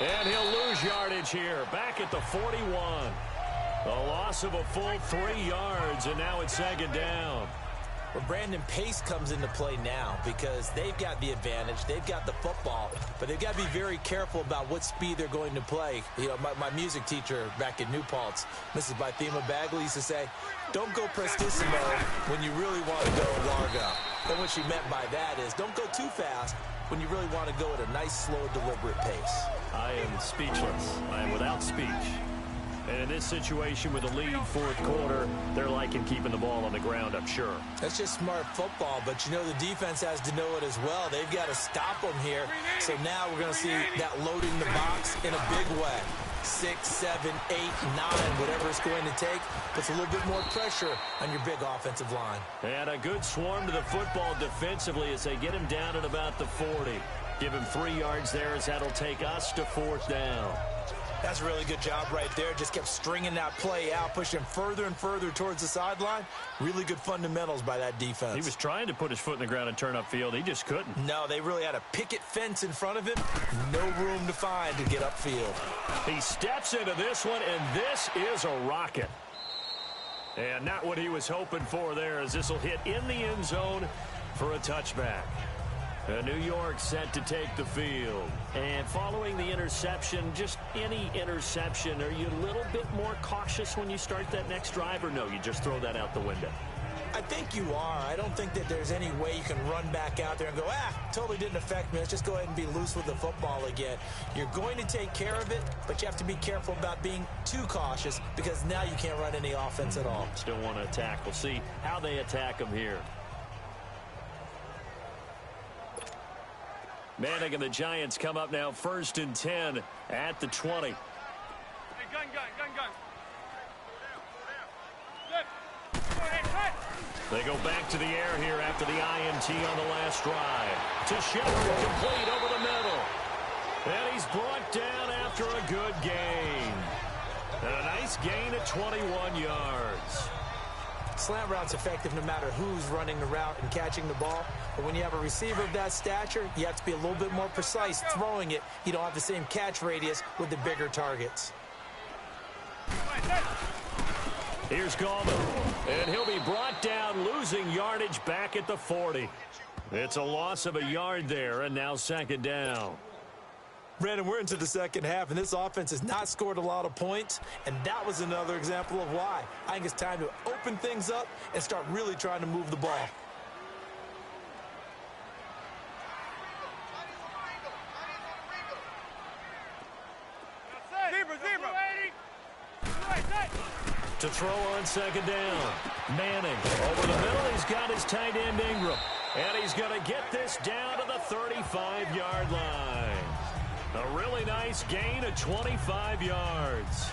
Speaker 2: And he'll lose yardage here, back at the 41. A loss of a full 3 yards, and now it's 2nd down.
Speaker 1: Well, Brandon, pace comes into play now because they've got the advantage. They've got the football, but they've got to be very careful about what speed they're going to play. You know, my music teacher back in New Paltz, Mrs. Bythema Bagley, used to say, don't go prestissimo when you really want to go largo. And what she meant by that is don't go too fast when you really want to go at a nice, slow, deliberate pace.
Speaker 2: I am speechless. I am without speech. And in this situation with the lead 4th quarter, they're liking keeping the ball on the ground, I'm sure.
Speaker 1: That's just smart football, but you know the defense has to know it as well. They've got to stop them here. So now we're going to see that loading the box in a big way. 6, 7, 8, 9, whatever it's going to take, puts a little bit more pressure on your big offensive line.
Speaker 2: And a good swarm to the football defensively as they get him down at about the 40. Give him 3 yards there as that'll take us to 4th down.
Speaker 1: That's a really good job right there. Just kept stringing that play out, pushing him further and further towards the sideline. Really good fundamentals by that defense.
Speaker 2: He was trying to put his foot in the ground and turn upfield. He just couldn't.
Speaker 1: No, they really had a picket fence in front of him. No room to find to get upfield.
Speaker 2: He steps into this one, and this is a rocket. And not what he was hoping for there, as this will hit in the end zone for a touchback. New York set to take the field. And following the interception, just any interception, are you a little bit more cautious when you start that next drive, or no, you just throw that out the window?
Speaker 1: I think you are. I don't think that there's any way you can run back out there and go, totally didn't affect me. Let's just go ahead and be loose with the football again. You're going to take care of it, but you have to be careful about being too cautious because now you can't run any offense at all.
Speaker 2: Still want to attack. We'll see how they attack them here. Manning and the Giants come up now 1st and 10 at the 20.
Speaker 3: Hey, gun.
Speaker 2: They go back to the air here after the INT on the last drive. To Shepard, complete over the middle. And he's brought down after a good gain. And a nice gain at 21 yards.
Speaker 1: Slant route's effective no matter who's running the route and catching the ball. But when you have a receiver of that stature, you have to be a little bit more precise throwing it. You don't have the same catch radius with the bigger targets.
Speaker 2: Here's Gallman, and he'll be brought down, losing yardage back at the 40. It's a loss of a yard there, and now 2nd down.
Speaker 1: Brandon, we're into the second half, and this offense has not scored a lot of points, and that was another example of why. I think it's time to open things up and start really trying to move the ball.
Speaker 2: To throw on 2nd down. Manning over the middle. He's got his tight end Ingram. And he's going to get this down to the 35-yard line. A really nice gain of 25 yards.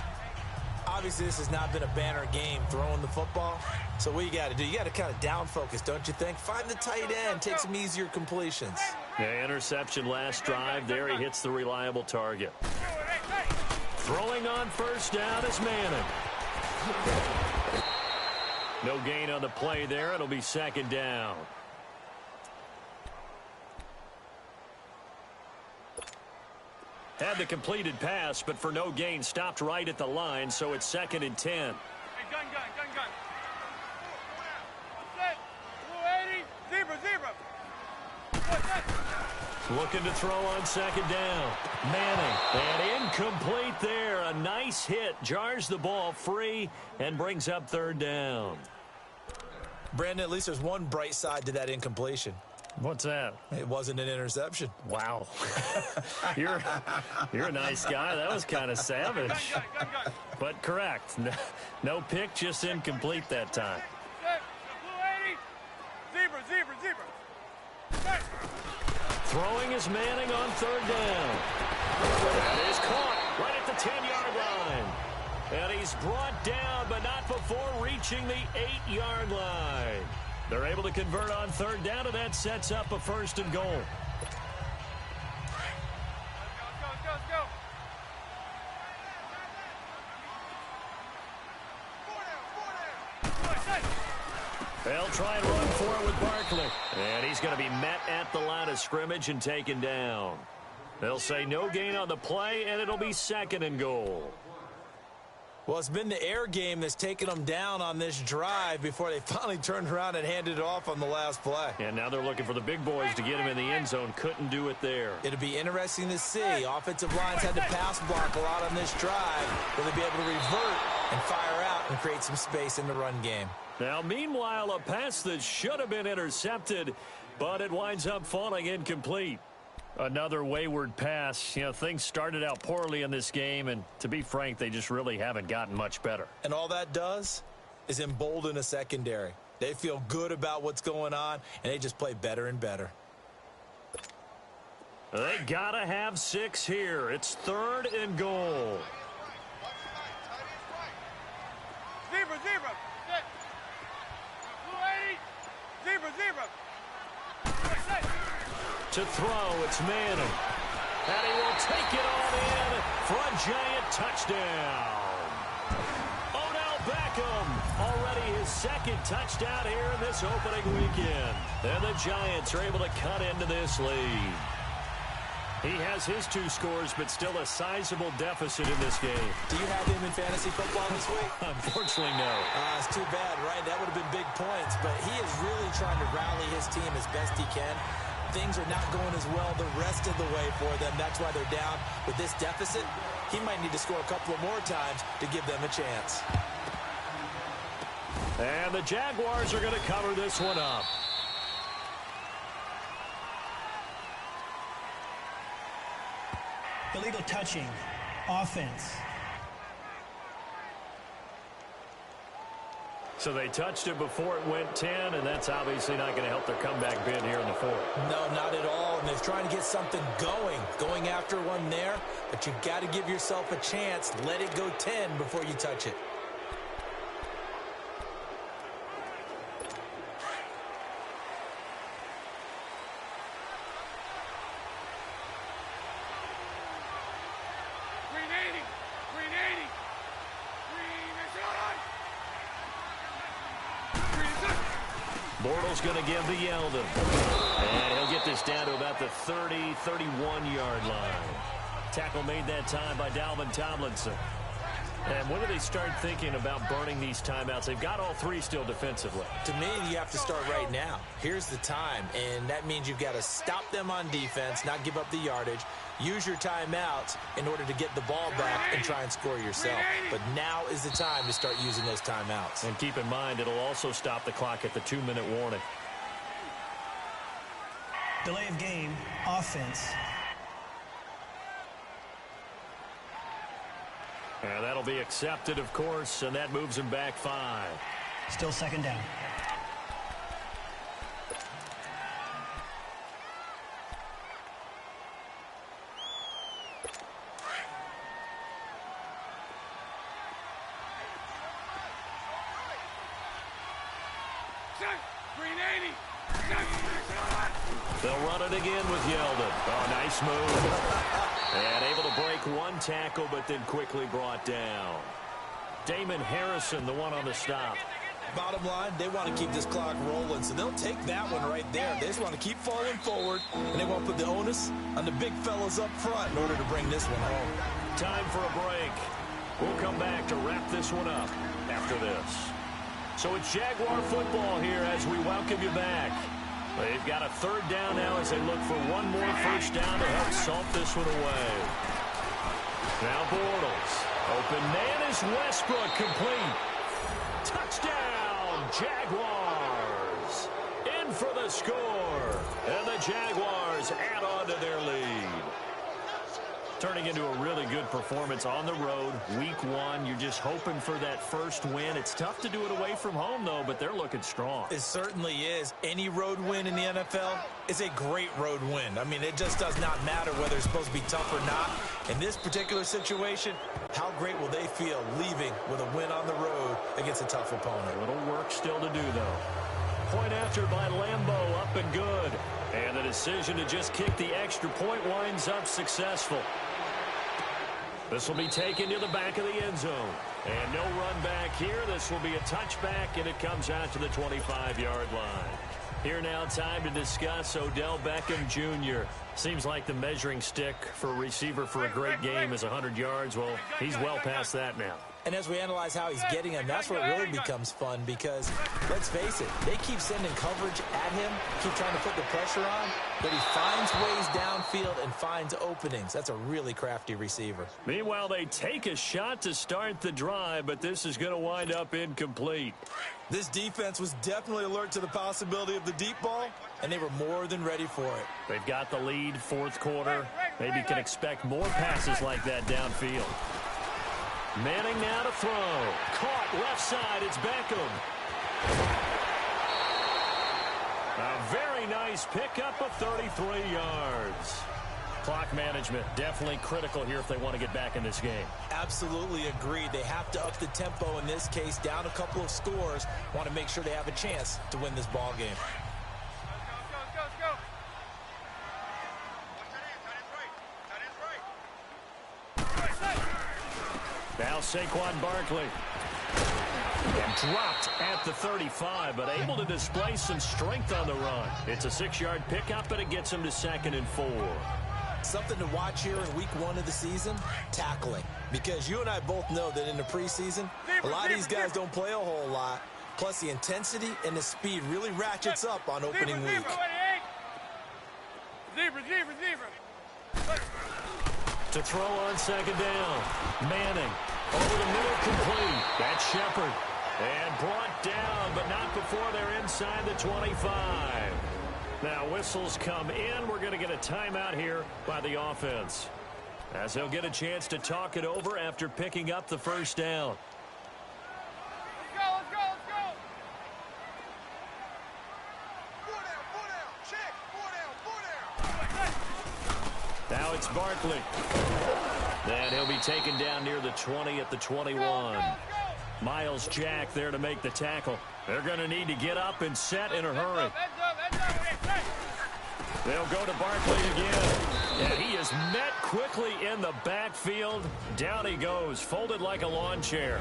Speaker 1: Obviously, this has not been a banner game throwing the football. So what you got to do, you got to kind of down focus, don't you think? Find the tight end, take some easier completions.
Speaker 2: Yeah, interception last drive. There he hits the reliable target. Throwing on 1st down is Manning. No gain on the play there. It'll be 2nd down. Had the completed pass, but for no gain, stopped right at the line, so it's 2nd and 10.
Speaker 3: Hey, gun. Set. 280. Zebra.
Speaker 2: Looking to throw on 2nd down. Manning, and incomplete there. A nice hit. Jars the ball free and brings up 3rd down.
Speaker 1: Brandon, at least there's one bright side to that incompletion.
Speaker 2: What's that?
Speaker 1: It wasn't an interception.
Speaker 2: Wow. You're a nice guy. That was kind of savage.
Speaker 3: Gun.
Speaker 2: But correct. No pick, just incomplete that time.
Speaker 3: Set. 280. Zebra. Set.
Speaker 2: Throwing is Manning on 3rd down. That is caught right at the 10-yard line. And he's brought down, but not before reaching the 8-yard line. They're able to convert on 3rd down, and that sets up a 1st and goal.
Speaker 3: Let's go.
Speaker 2: They'll try and run for it with Barkley. And he's going to be met at the line of scrimmage and taken down. They'll say no gain on the play, and it'll be 2nd and goal.
Speaker 1: Well, it's been the air game that's taken them down on this drive before they finally turned around and handed it off on the last play.
Speaker 2: And now they're looking for the big boys to get him in the end zone. Couldn't do it there.
Speaker 1: It'll be interesting to see. Offensive lines had to pass block a lot on this drive. Will they be able to revert and fire out and create some space in the run game?
Speaker 2: Now, meanwhile, a pass that should have been intercepted, but it winds up falling incomplete. Another wayward pass. You know, things started out poorly in this game, and to be frank, they just really haven't gotten much better.
Speaker 1: And all that does is embolden a secondary. They feel good about what's going on, and they just play better and better.
Speaker 2: They gotta have 6 here. It's 3rd and goal.
Speaker 3: Zebra. Set. 280. Zebra.
Speaker 2: To throw, it's Manning. And he will take it on in for a giant touchdown. Odell Beckham, already his second touchdown here in this opening weekend. And the Giants are able to cut into this lead. He has his 2 scores, but still a sizable deficit in this game.
Speaker 1: Do you have him in fantasy football this week?
Speaker 2: Unfortunately, no.
Speaker 1: It's too bad, right? That would have been big points, but he is really trying to rally his team as best he can. Things are not going as well the rest of the way for them. That's why they're down with this deficit. He might need to score a couple of more times to give them a chance.
Speaker 2: And the Jaguars are going to cover this one up.
Speaker 4: Illegal touching. Offense.
Speaker 2: So they touched it before it went 10, and that's obviously not going to help their comeback bid here in the 4th.
Speaker 1: No, not at all. And they're trying to get something going after one there. But you've got to give yourself a chance. Let it go 10 before you touch it.
Speaker 2: Bortles going to give to Yeldon. And he'll get this down to about the 30, 31-yard line. Tackle made that time by Dalvin Tomlinson. And when do they start thinking about burning these timeouts? They've got all 3 still defensively.
Speaker 1: To me, you have to start right now. Here's the time, and that means you've got to stop them on defense, not give up the yardage, use your timeouts in order to get the ball back and try and score yourself. But now is the time to start using those timeouts.
Speaker 2: And keep in mind, it'll also stop the clock at the 2-minute warning.
Speaker 4: Delay of game. Offense.
Speaker 2: And that'll be accepted, of course, and that moves him back 5.
Speaker 4: Still second down.
Speaker 2: They'll run it again with Yeldon. Oh, nice move. And able to break one tackle, but then quickly brought down. Damon Harrison, the one on the stop.
Speaker 1: Bottom line, they want to keep this clock rolling, so they'll take that one right there. They just want to keep falling forward, and they want to put the onus on the big fellas up front in order to bring this one home.
Speaker 2: Time for a break. We'll come back to wrap this one up after this. So it's Jaguar football here as we welcome you back. They've got a 3rd down now as they look for one more first down to help salt this one away. Now Bortles. Open man is Westbrook, complete. Touchdown, Jaguars. In for the score. And the Jaguars add on to their lead. Turning into a really good performance on the road. Week 1, you're just hoping for that first win. It's tough to do it away from home, though, but they're looking strong.
Speaker 1: It certainly is. Any road win in the NFL is a great road win. I mean, it just does not matter whether it's supposed to be tough or not. In this particular situation, how great will they feel leaving with a win on the road against a tough opponent?
Speaker 2: A little work still to do, though. Point after by Lambeau, up and good. And the decision to just kick the extra point winds up successful. This will be taken to the back of the end zone. And no run back here. This will be a touchback, and it comes out to the 25-yard line. Here now, time to discuss Odell Beckham Jr. Seems like the measuring stick for a receiver for a great game is 100 yards. Well, he's well past that now.
Speaker 1: And as we analyze how he's getting them, that's where it really becomes fun because, let's face it, they keep sending coverage at him, keep trying to put the pressure on, but he finds ways downfield and finds openings. That's a really crafty receiver.
Speaker 2: Meanwhile, they take a shot to start the drive, but this is going to wind up incomplete.
Speaker 1: This defense was definitely alert to the possibility of the deep ball, and they were more than ready for it.
Speaker 2: They've got the lead, 4th quarter. Maybe can expect more passes like that downfield. Manning now to throw. Caught left side. It's Beckham. A very nice pickup of 33 yards. Clock management definitely critical here if they want to get back in this game.
Speaker 1: Absolutely agreed. They have to up the tempo in this case, down a couple of scores. Want to make sure they have a chance to win this ball game.
Speaker 2: Now Saquon Barkley. And dropped at the 35, but able to display some strength on the run. It's a 6-yard pickup, but it gets him to 2nd and 4.
Speaker 1: Something to watch here in week 1 of the season, tackling. Because you and I both know that in the preseason, a lot of these guys don't play a whole lot. Plus, the intensity and the speed really ratchets up on opening week.
Speaker 2: To throw on 2nd down. Manning over the middle, complete. That's Shepard. And brought down, but not before they're inside the 25. Now whistles come in. We're going to get a timeout here by the offense, as they'll get a chance to talk it over after picking up the first down.
Speaker 3: Let's go, let's go, let's go. 4 down, check, 4 down.
Speaker 2: Now it's Barkley. And he'll be taken down near the 20 at the 21.
Speaker 3: Let's go.
Speaker 2: Miles Jack there to make the tackle. They're going to need to get up and set in a hurry.
Speaker 3: Heads up.
Speaker 2: They'll go to Barkley again. And he is met quickly in the backfield. Down he goes, folded like a lawn chair.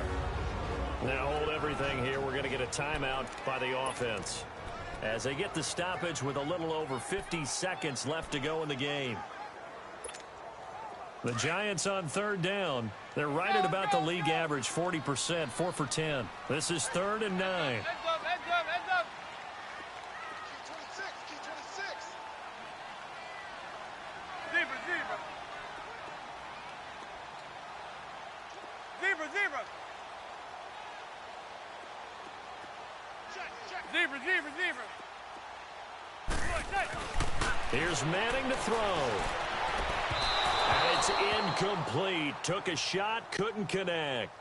Speaker 2: Now hold everything here. We're going to get a timeout by the offense, as they get the stoppage with a little over 50 seconds left to go in the game. The Giants on 3rd down. They're right at about the league average, 40%, 4 for 10. This is 3rd and 9.
Speaker 3: Heads up. Zebra.
Speaker 2: Here's Manning to throw. And it's incomplete. Took a shot, couldn't connect.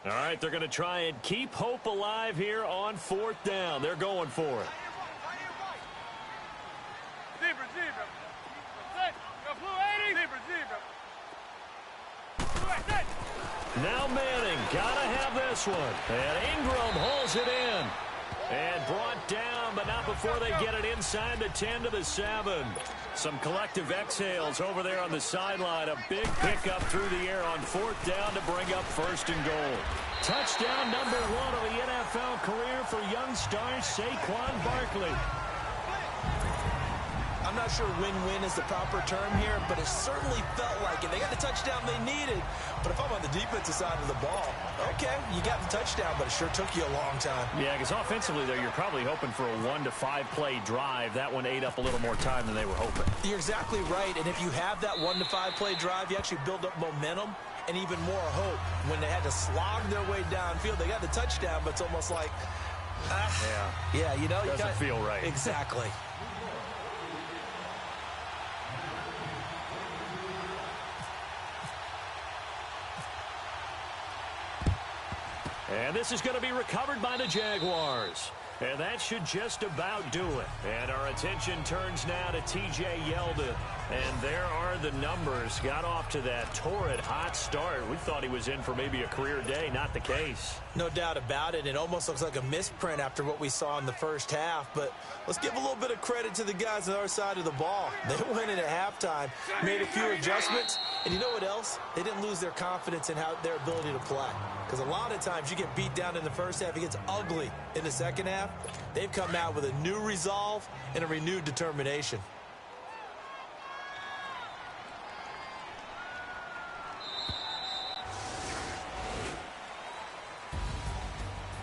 Speaker 2: All right, they're going to try and keep hope alive here on 4th down. They're going for it.
Speaker 3: Zebra.
Speaker 2: Now Manning, gotta have this one. And Ingram holds it in. And brought down, but not before they get it inside the 10 to the 7. Some collective exhales over there on the sideline. A big pickup through the air on 4th down to bring up 1st and goal. Touchdown number 1 of the NFL career for young star Saquon Barkley.
Speaker 1: I'm not sure win-win is the proper term here, but it certainly felt like it. They got the touchdown they needed, but if I'm on the defensive side of the ball, okay, you got the touchdown, but it sure took you a long time.
Speaker 2: Yeah, because offensively, though, you're probably hoping for a 1 to 5 play drive. That one ate up a little more time than they were hoping.
Speaker 1: You're exactly right, and if you have that 1 to 5 play drive, you actually build up momentum and even more hope. When they had to slog their way downfield, they got the touchdown, but it's almost like, yeah, you know,
Speaker 2: doesn't feel right.
Speaker 1: Exactly.
Speaker 2: And this is going to be recovered by the Jaguars. And that should just about do it. And our attention turns now to T.J. Yeldon. And there are the numbers. Got off to that torrid hot start. We thought he was in for maybe a career day. Not the case.
Speaker 1: No doubt about it. It almost looks like a misprint after what we saw in the first half. But let's give a little bit of credit to the guys on our side of the ball. They went in at halftime, made a few adjustments. And you know what else? They didn't lose their confidence in their ability to play. Because a lot of times you get beat down in the first half. It gets ugly in the second half. They've come out with a new resolve and a renewed determination.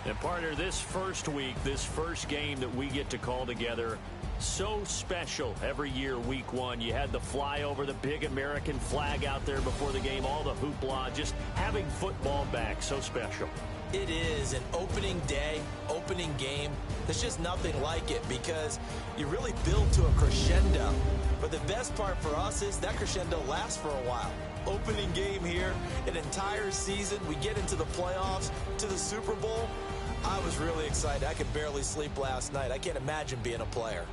Speaker 2: And partner, this first week, this first game that we get to call together, so special every year, week 1. You had the flyover, the big American flag out there before the game, all the hoopla, just having football back, so special.
Speaker 1: It is an opening day, opening game. There's just nothing like it because you really build to a crescendo. But the best part for us is that crescendo lasts for a while. Opening game here, an entire season. We get into the playoffs, to the Super Bowl. I was really excited. I could barely sleep last night. I can't imagine being a player.